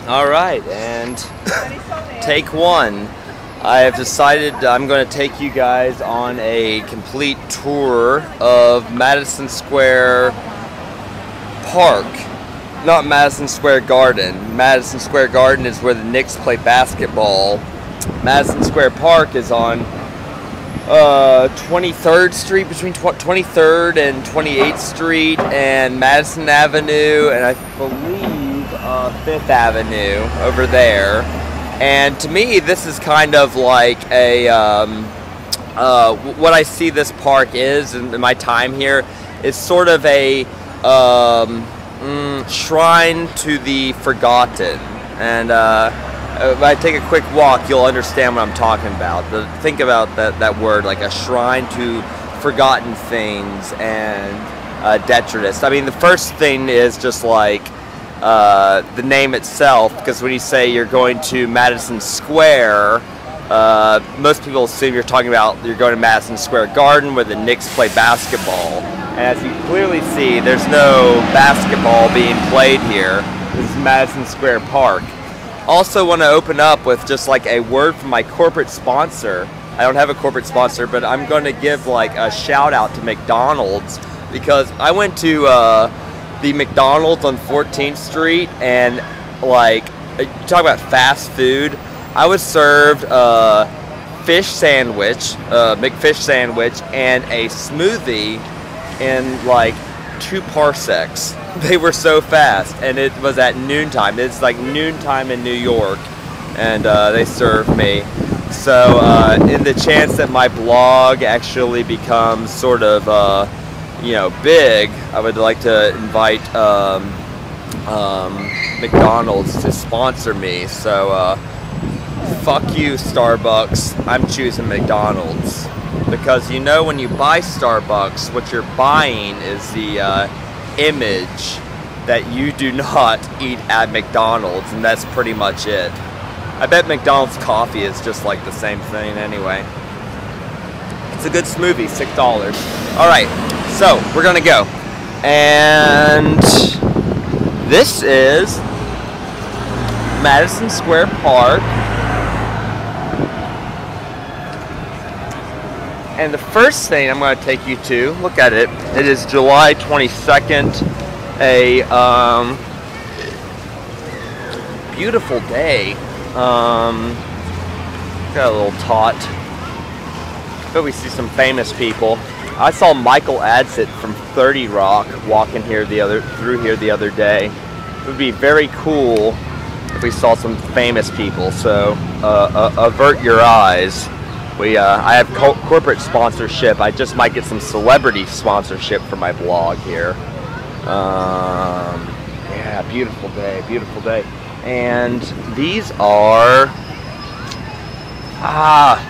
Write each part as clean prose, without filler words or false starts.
All right, and take one. I have decided I'm going to take you guys on a complete tour of Madison Square Park. Not Madison Square Garden. Madison Square Garden is where the Knicks play basketball. Madison Square Park is on 23rd Street, between 23rd and 28th Street, and Madison Avenue, and I believe 5th Avenue over there. And to me, this is kind of like a what I see this park is in my time here is sort of a shrine to the forgotten. And if I take a quick walk, you'll understand what I'm talking about. Think about that word, like a shrine to forgotten things and detritus. I mean, the first thing is just like the name itself, because when you say you're going to Madison Square, most people assume you're talking about you're going to Madison Square Garden where the Knicks play basketball. And as you clearly see, there's no basketball being played here. This is Madison Square Park. Also want to open up with just like a word from my corporate sponsor. I don't have a corporate sponsor, but I'm going to give like a shout out to McDonald's, because I went to the McDonald's on 14th Street, and like, you talk about fast food, I was served a fish sandwich, McFish sandwich, and a smoothie in like 2 parsecs. They were so fast, and it was at noontime. It's like noontime in New York, and they served me. So in the chance that my blog actually becomes sort of you know, big, I would like to invite McDonald's to sponsor me. So fuck you, Starbucks. I'm choosing McDonald's, because you know, when you buy Starbucks, what you're buying is the image that you do not eat at McDonald's, and that's pretty much it. I bet McDonald's coffee is just like the same thing anyway. It's a good smoothie, $6. Alright, so we're gonna go. And this is Madison Square Park. And the first thing I'm going to take you to, look at it. It is July 22nd, a beautiful day. Got a little tot. But we see some famous people. I saw Michael Adsit from 30 Rock walking here through here the other day. It would be very cool if we saw some famous people. So avert your eyes. I have corporate sponsorship. I just might get some celebrity sponsorship for my blog here. Yeah, beautiful day, beautiful day. And these are,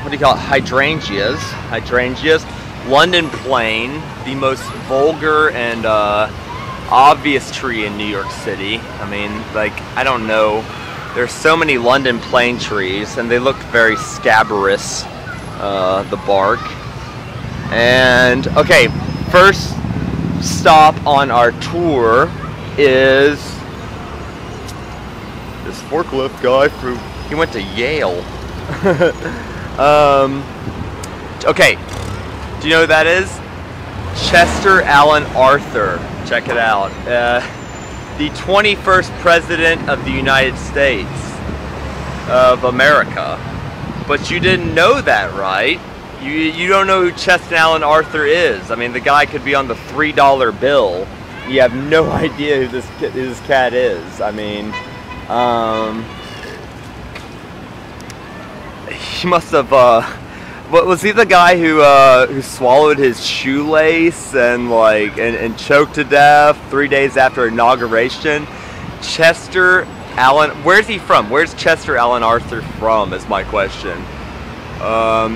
what do you call it? Hydrangeas. Hydrangeas. London plane, the most vulgar and obvious tree in New York City. I mean, like, I don't know. There's so many London plane trees, and they look very scabrous. The bark. And okay, first stop on our tour is this forklift guy he went to Yale. Okay, do you know who that is? Chester Alan Arthur. Check it out. The 21st president of the United States of America. But you didn't know that, right? You don't know who Chester Alan Arthur is. I mean, the guy could be on the $3 bill. You have no idea who this cat is. I mean, he must have. What was he, the guy who swallowed his shoelace and and choked to death 3 days after inauguration? Chester Alan, where's he from? Where's Chester Alan Arthur from is my question.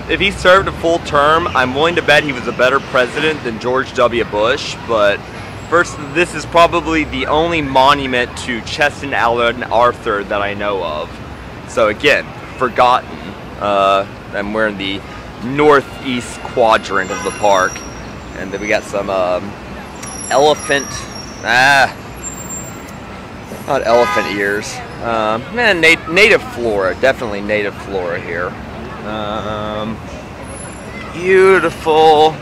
If he served a full term, I'm willing to bet he was a better president than George W. Bush, but first, this is probably the only monument to Chester Alan Arthur that I know of. So again, forgotten. And we're in the northeast quadrant of the park. And then we got some elephant Not elephant ears. Man, native flora. Definitely native flora here. Beautiful.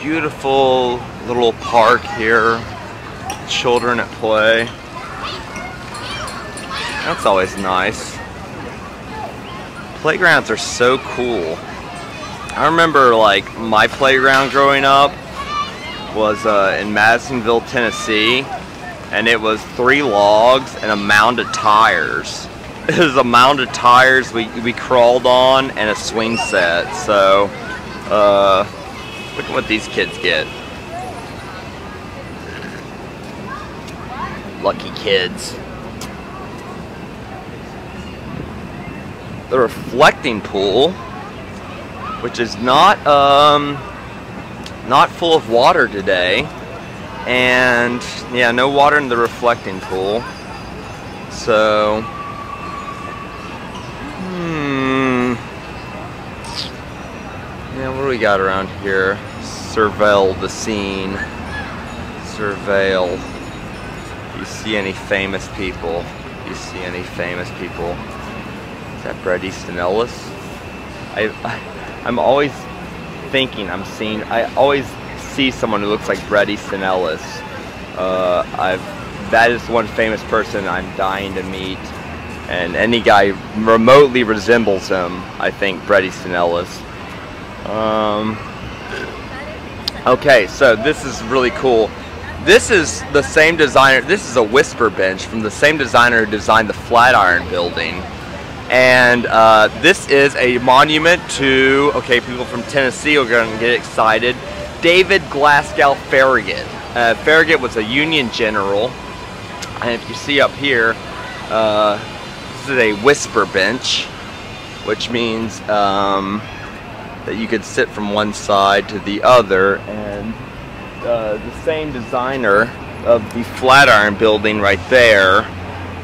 Beautiful little park here. Children at play. That's always nice. Playgrounds are so cool. I remember like my playground growing up was in Madisonville, Tennessee, and it was 3 logs and a mound of tires. It was a mound of tires we crawled on and a swing set. So look at what these kids get. Lucky kids. The reflecting pool, which is not full of water today, and yeah, no water in the reflecting pool. So yeah, what do we got around here? Surveil the scene. Surveil. Do you see any famous people? Do you see any famous people? Is that Bret Easton Ellis? I'm always thinking I always see someone who looks like Bret Easton Ellis. That is one famous person I'm dying to meet, and any guy remotely resembles him, I think, Bret Easton Ellis. Okay, so this is really cool. This is the same designer. This is a whisper bench from the same designer who designed the Flatiron Building. And this is a monument to, okay, people from Tennessee are going to get excited, David Glasgow Farragut. Farragut was a Union general, and if you see up here, this is a whisper bench, which means that you could sit from one side to the other, and the same designer of the Flatiron Building right there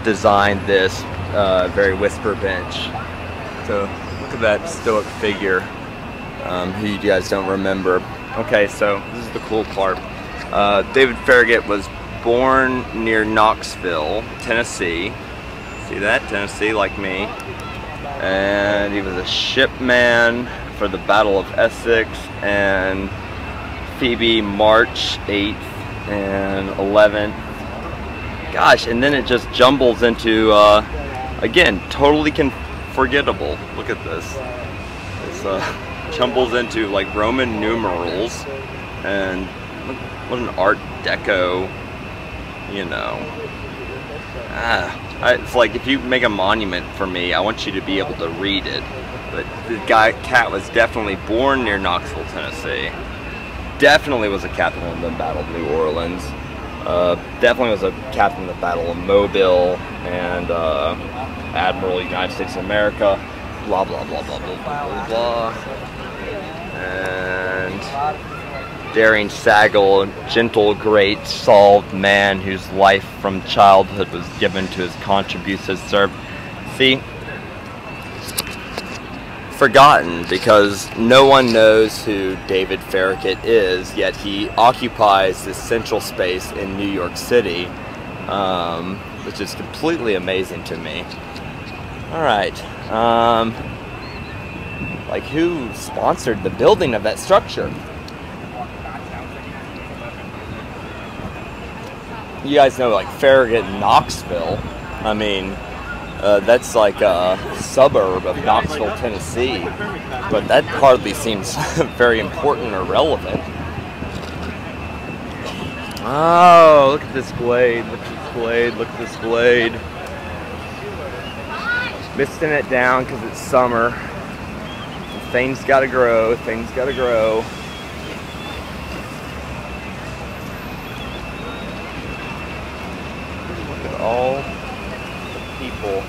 designed this very whisper bench. So look at that stoic figure, who you guys don't remember. Okay, so this is the cool part. David Farragut was born near Knoxville, Tennessee. See that? Tennessee, like me. And he was a shipman for the Battle of Essex and Phoebe, March 8th and 11th. Gosh, and then it just jumbles into, again, totally forgettable. Look at this. It jumbles into like Roman numerals, and look, what an Art Deco, you know. It's like if you make a monument for me, I want you to be able to read it. But the cat was definitely born near Knoxville, Tennessee. Definitely was a captain in the Battle of New Orleans. Definitely was a captain in the Battle of Mobile and Admiral of the United States of America. Blah blah blah blah blah blah blah. And daring Saggle, gentle, great, solved man whose life from childhood was given to his contributions served. See? Forgotten, because no one knows who David Farragut is, yet he occupies this central space in New York City, which is completely amazing to me. Alright, like who sponsored the building of that structure? You guys know, like, Farragut, Knoxville. I mean, that's like a suburb of Knoxville, Tennessee, but that hardly seems very important or relevant. Oh, look at this blade, look at this blade, look at this blade. Misting it down because it's summer. Things gotta grow, things gotta grow. Look at all the people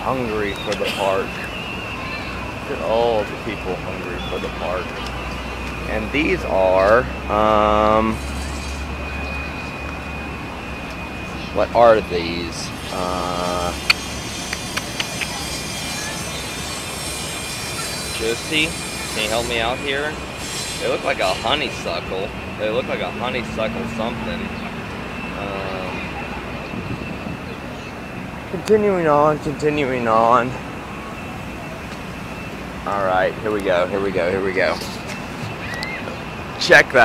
hungry for the park. Look at all the people hungry for the park. And these are, what are these? Josie, can you help me out here? They look like a honeysuckle. They look like a honeysuckle something. Continuing on, continuing on. All right, here we go, here we go, here we go. Check that.